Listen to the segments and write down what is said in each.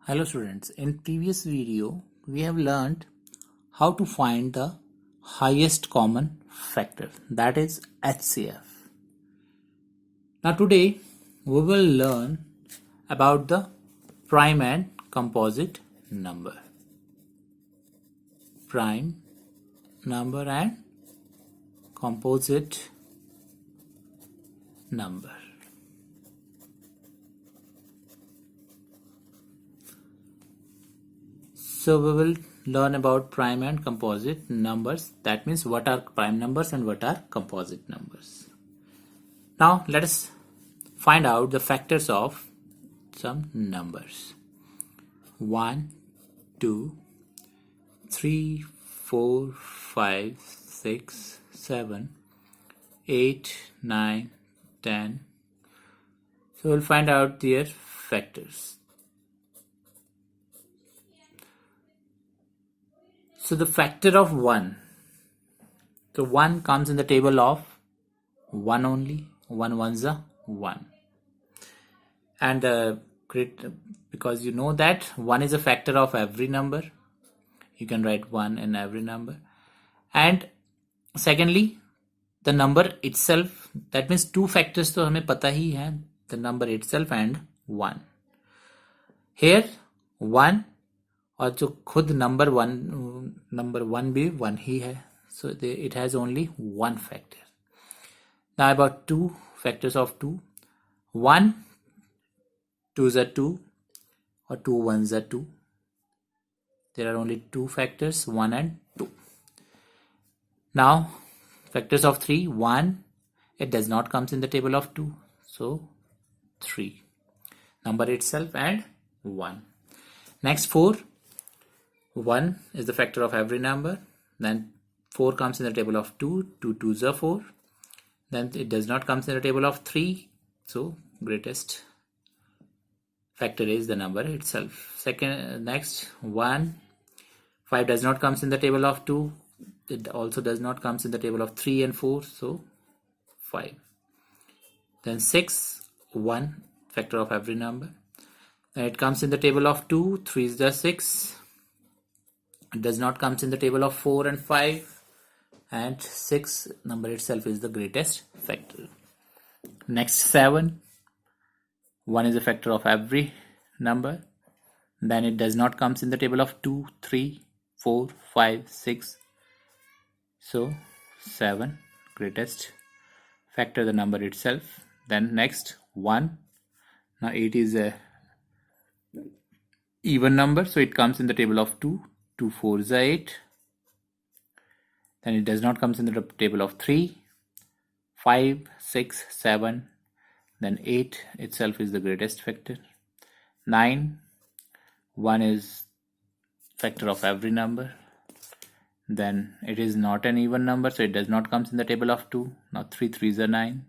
Hello students, in previous video we have learned how to find the highest common factor, that is HCF. Now today we will learn about the prime and composite number. Prime number and composite number. So we will learn about prime and composite numbers. That means what are prime numbers and what are composite numbers. Now let us find out the factors of some numbers. 1, 2, 3, 4, 5, 6, 7, 8, 9, 10. So we'll find out their factors. So the factor of 1. So 1 comes in the table of 1 only. 1 ones are 1. And because you know that 1 is a factor of every number. You can write 1 in every number. And secondly, the number itself, that means 2 factors तो हमें पता ही है, the number itself and 1. Here 1 और जो खुद number one भी 1 ही है, so it has only one factor. Now about 2 factors of 2. 1 2s are 2 or 2 1s are 2. There are only 2 factors, 1 and 2. Now factors of 3. 1, it does not comes in the table of 2, so 3, number itself and 1. Next 4. 1 is the factor of every number. Then 4 comes in the table of 2. 2 2s are 4. Then it does not comes in the table of 3. So greatest factor is the number itself. Next 1. 5 does not comes in the table of 2. It also does not comes in the table of 3 and 4. So 5. Then 6. 1 factor of every number. Then it comes in the table of 2. 3 is the 6. It does not comes in the table of 4 and 5, and 6 number itself is the greatest factor. Next 7. 1 is a factor of every number. Then it does not comes in the table of 2, 3, 4, 5, 6. So 7 greatest factor, the number itself. Then next 1. Now 8 is a even number, so it comes in the table of 2. 2 4s are 8. Then it does not comes in the table of 3, 5, 6, 7. Then 8 itself is the greatest factor. 9. 1 is factor of every number. Then it is not an even number, so it does not comes in the table of 2. Now 3 3s are 9.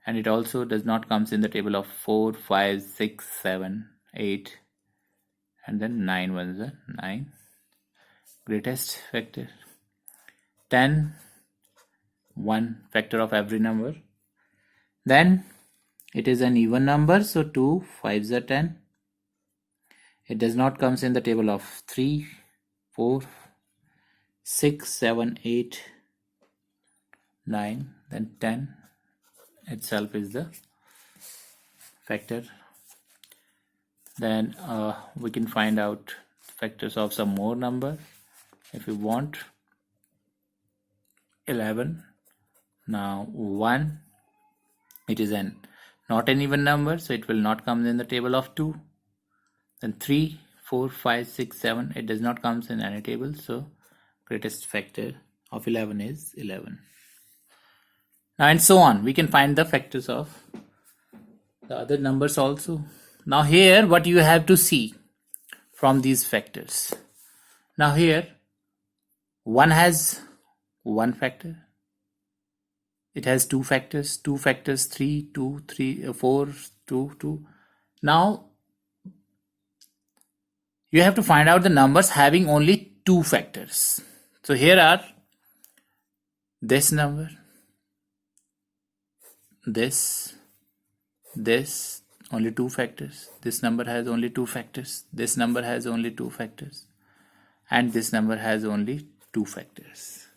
And it also does not comes in the table of 4, 5, 6, 7, 8. And then 9 ones are 9. Greatest factor. 10. 1 factor of every number. Then it is an even number, so 2 5s are 10. It does not comes in the table of 3, 4, 6, 7, 8, 9. Then 10 itself is the factor. Then we can find out factors of some more numbers if you want. 11. Now 1, it is not an even number, so it will not come in the table of 2. Then 3, 4, 5, 6, 7, it does not comes in any table, so greatest factor of 11 is 11. Now and so on, we can find the factors of the other numbers also. Now here what you have to see from these factors. Now here 1 has 1 factor. It has 2 factors, 3, 2, 3, 4, 2, 2. Now you have to find out the numbers having only 2 factors. So here are this number, this, only 2 factors. This number has only 2 factors. This number has only 2 factors. And this number has only 2 factors.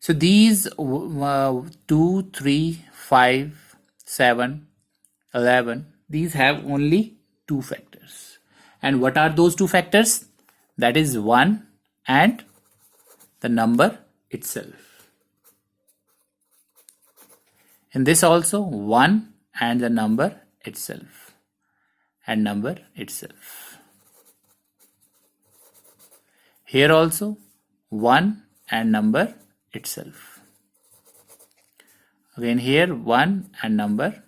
So these 2, 3, 5, 7, 11, these have only 2 factors. And what are those 2 factors? That is 1 and the number itself. In this also 1 and the number itself. And number itself. Here also 1 and number itself. Again here 1 and number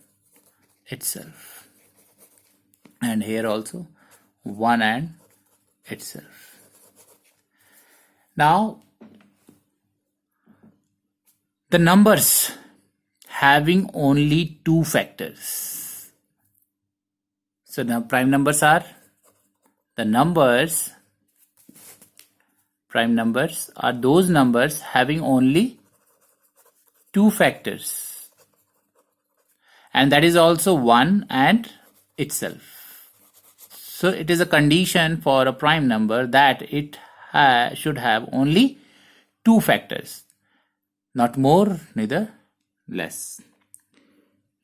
itself. And here also 1 and itself. Now the numbers having only 2 factors. So now prime numbers are prime numbers are those numbers having only 2 factors, and that is also 1 and itself. So it is a condition for a prime number that it should have only 2 factors, not more neither less.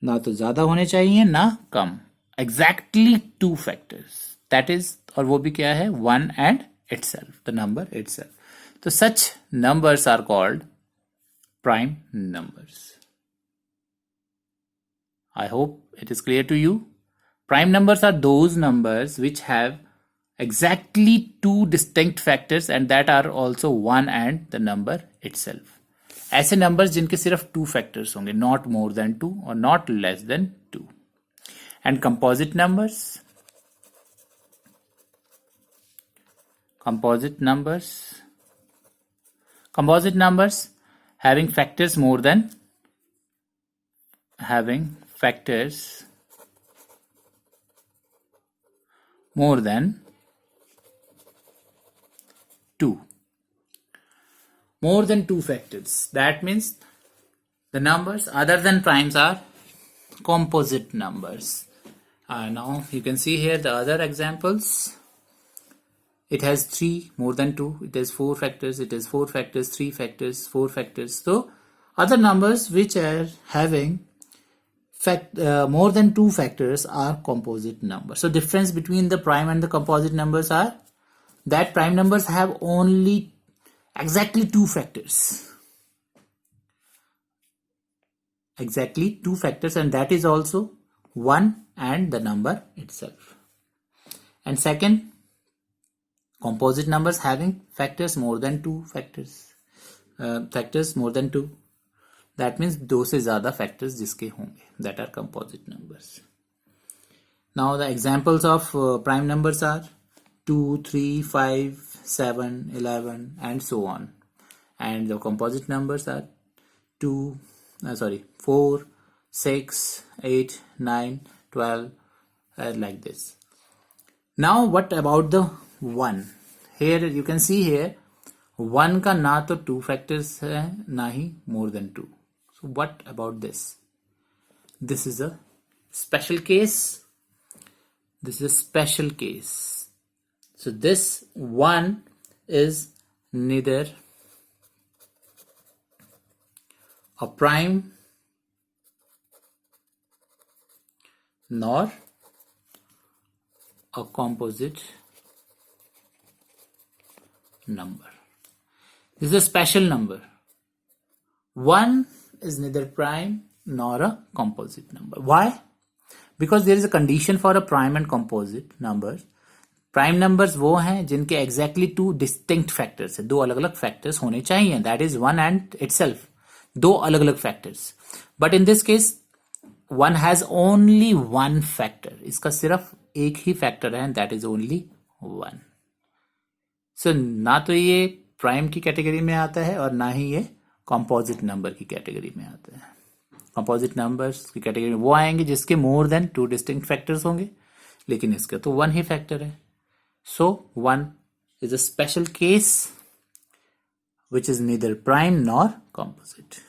ना तो ज़्यादा होने चाहिए ना कम, exactly 2 factors. That is, और वो भी क्या है, 1 and itself, the number itself. So such numbers are called prime numbers. I hope it is clear to you. Prime numbers are those numbers which have exactly 2 distinct factors and that are also 1 and the number itself. ऐसे numbers जिनके सिर्फ 2 factors होंगे, not more than 2 or not less than 2. And composite numbers having factors more than 2. More than 2 factors. That means the numbers other than primes are composite numbers. Now you can see here the other examples. It has 3 more than 2. It has 4 factors. It has 4 factors, 3 factors, 4 factors. So other numbers which are having more than 2 factors are composite numbers. So difference between the prime and the composite numbers are that prime numbers have only exactly 2 factors. Exactly 2 factors, and that is also 1 and the number itself. And second, composite numbers having factors more than 2 factors. Factors more than 2. That means 2 से ज़्यादा factors जिसके होंगे. That are composite numbers. Now the examples of prime numbers are 2, 3, 5, 7, 11 and so on. And the composite numbers are 4, 6, 8, 9, 12 like this. Now what about the 1? Here you can see here 1 का ना तो 2 factors है ना ही more than 2. So what about this? This is a special case. So this 1 is neither a prime nor a composite number. This is a special number. 1 is neither prime nor a composite number. Why? Because there is a condition for a prime and composite numbers. Prime numbers वो हैं जिनके exactly 2 distinct factors है, 2 अलग-अलग factors होने चाहिए. That is 1 and itself. 2 अलग-अलग factors. But in this case, 1 has only 1 factor. इसका सिर्फ एक ही factor है and that is only 1. So ना तो ये प्राइम की कैटेगरी में आता है और ना ही ये कंपोजिट नंबर की कैटेगरी में आता है. कंपोजिट नंबर्स की कैटेगरी में वो आएंगे जिसके मोर देन 2 डिस्टिंक्ट फैक्टर्स होंगे, लेकिन इसका तो 1 ही फैक्टर है. सो 1 is a special case which is neither prime nor composite.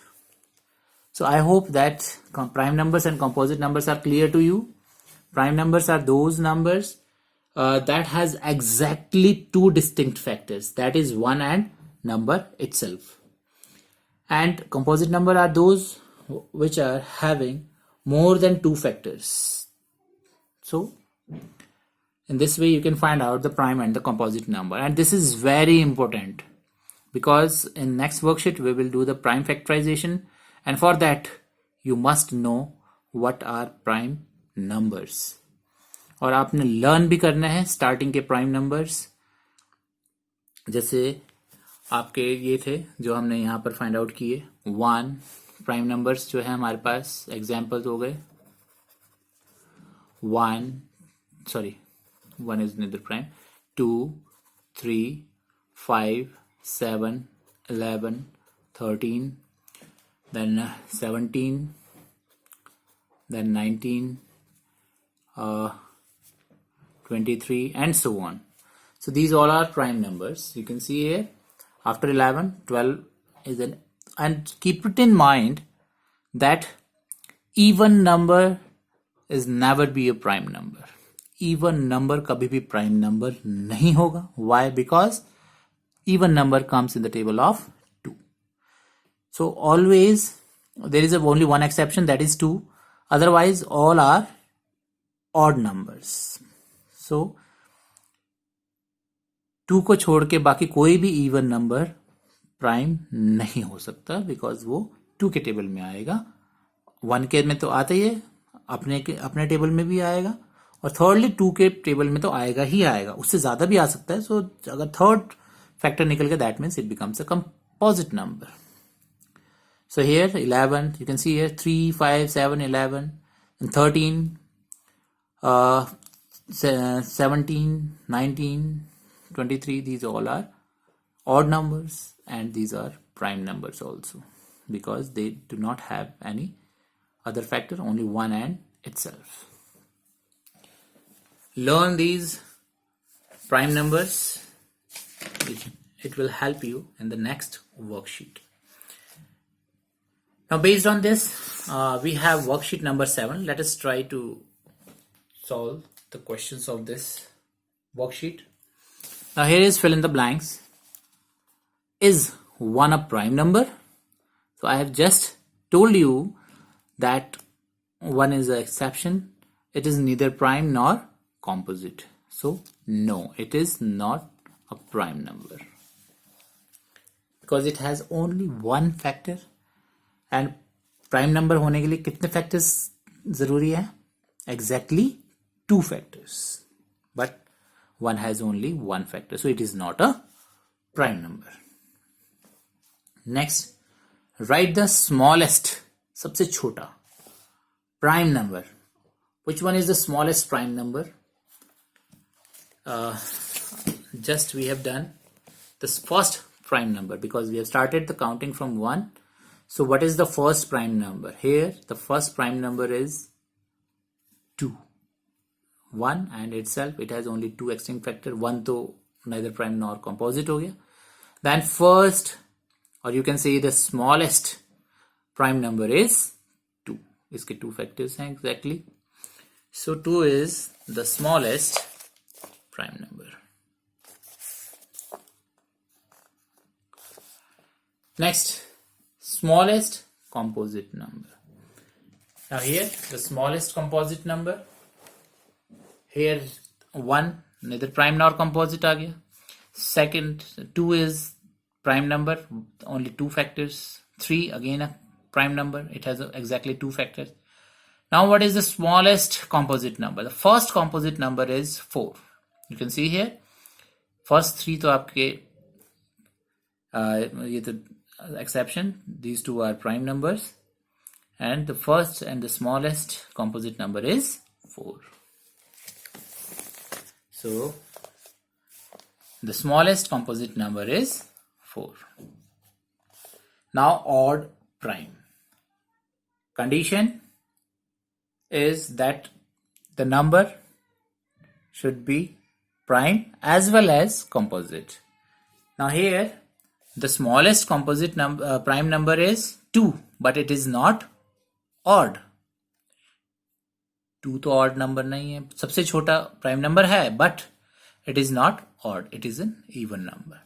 So I hope that prime numbers and composite numbers are clear to you. Prime numbers are those numbers that has exactly two distinct factors, that is 1 and number itself. And composite number are those which are having more than two factors. So in this way you can find out the prime and the composite number, and this is very important because in next worksheet we will do the prime factorization, and for that you must know what are prime numbers. और आपने learn भी करना है starting के prime numbers, जैसे आपके ये थे जो हमने यहाँ पर फाइंड आउट किए. 1 प्राइम नंबर्स जो है हमारे पास एग्जाम्पल्स हो गए. 1 is neither prime. 2, 3, 5, 7, 11, 13, then 17, then 19, 23, and so on. So these all are prime numbers. You can see here after 11, 12 is an, and keep it in mind that even number is never be a prime number. Even number कभी भी prime number नहीं होगा. Why? Because even number comes in the table of 2. So always there is only one exception, that is 2. Otherwise all are odd numbers. So 2 को छोड़ के बाकी कोई भी इवन नंबर प्राइम नहीं हो सकता, बिकॉज वो 2 के टेबल में आएगा. 1 के में तो आता ही है, अपने टेबल में भी आएगा, और थर्डली 2 के टेबल में तो आएगा ही आएगा, उससे ज्यादा भी आ सकता है. सो अगर थर्ड फैक्टर निकल गया that means it becomes a composite number. So here 11, you can see here 3, 5, 7, 11, and 13, 17, 19, 23. These all are odd numbers, and these are prime numbers also, because they do not have any other factor, only 1 and itself. Learn these prime numbers. It will help you in the next worksheet. Now based on this, we have worksheet number 7. Let us try to solve the questions of this worksheet. Now here is fill in the blanks. Is 1 a prime number? So I have just told you that 1 is an exception. It is neither prime nor composite. So no, it is not a prime number, because it has only one factor. And prime number होने के लिए कितने factors जरूरी है? Exactly 2 factors, but 1 has only 1 factor, so it is not a prime number. Next, right the smallest, सबसे छोटा prime number. Which one is the smallest prime number? Just we have done the first prime number because we have started the counting from 1. So what is the first prime number? Here the first prime number is 2. 1 and itself it has only 2 extinct factor. 1 तो neither prime nor composite हो गया. Then first, or you can say the smallest prime number is 2. इसके 2 factors हैं exactly. So 2 is the smallest prime number. Next, smallest composite number. Now here the smallest composite number, here 1 neither prime nor composite आ गया. Second, 2 is prime number, only 2 factors. 3 again a prime number, it has exactly 2 factors. Now what is the smallest composite number? The first composite number is 4. You can see here first 3 तो आपके ये तो exception, these 2 are prime numbers, and the first and the smallest composite number is 4. So the smallest composite number is 4. Now odd prime. Condition is that the number should be prime as well as composite. Now here the smallest composite prime number is 2, but it is not odd. 2 तो odd number नहीं है, सबसे छोटा prime number है, but it is not odd, it is an even number.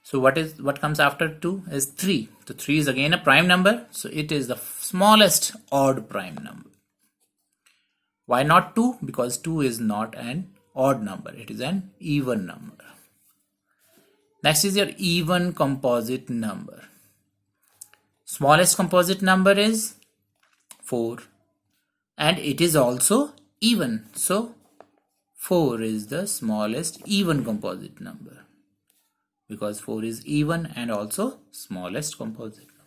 So what comes after 2 is 3. So 3 is again a prime number, so it is the smallest odd prime number. Why not 2? Because 2 is not an odd number, it is an even number. Next is your even composite number. Smallest composite number is 4, and it is also even, so 4 is the smallest even composite number, because 4 is even and also smallest composite number.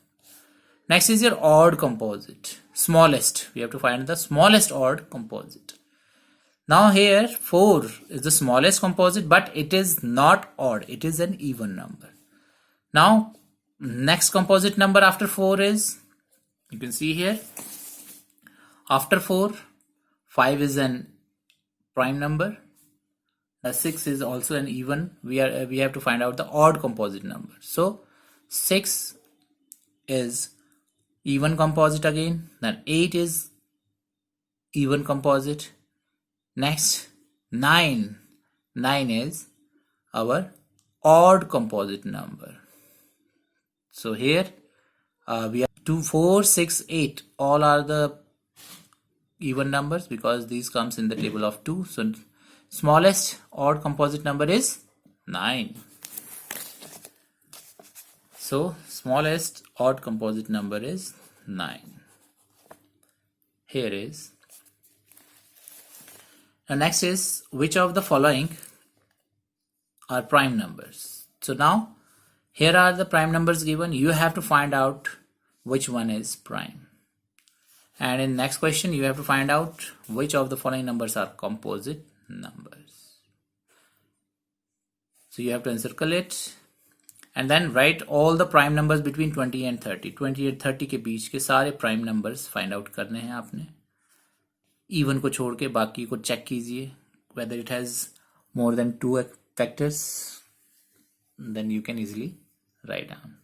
Next is your odd composite, smallest. We have to find the smallest odd composite. Now here 4 is the smallest composite, but it is not odd, it is an even number. Now next composite number after 4 is, you can see here, after 4, 5 is an prime number. 6 is also an even. We have to find out the odd composite number. So 6 is even composite again. Then 8 is even composite. Next 9. 9 is our odd composite number. So here we have 2, 4, 6, 8. All are the even numbers because these comes in the table of 2. So smallest odd composite number is 9. So smallest odd composite number is 9. Here is. Now next is, which of the following are prime numbers? So now here are the prime numbers given. You have to find out which one is prime. And in next question, you have to find out which of the following numbers are composite numbers. So you have to encircle it and then write all the prime numbers between 20 and 30. 20 and 30 के बीच के सारे prime numbers find out करने हैं आपने. Even को छोड़ के बाकी को check कीजिए whether it has more than 2 factors. Then you can easily write down.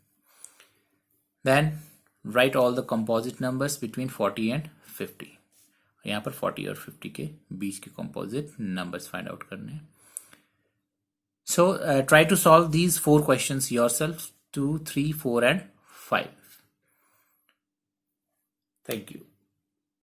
Then write all the composite numbers between 40 and 50. यहाँ पर 40 और 50 के बीच के composite numbers find out करने हैं. So try to solve these 4 questions yourself, 2, 3, 4 and 5. Thank you.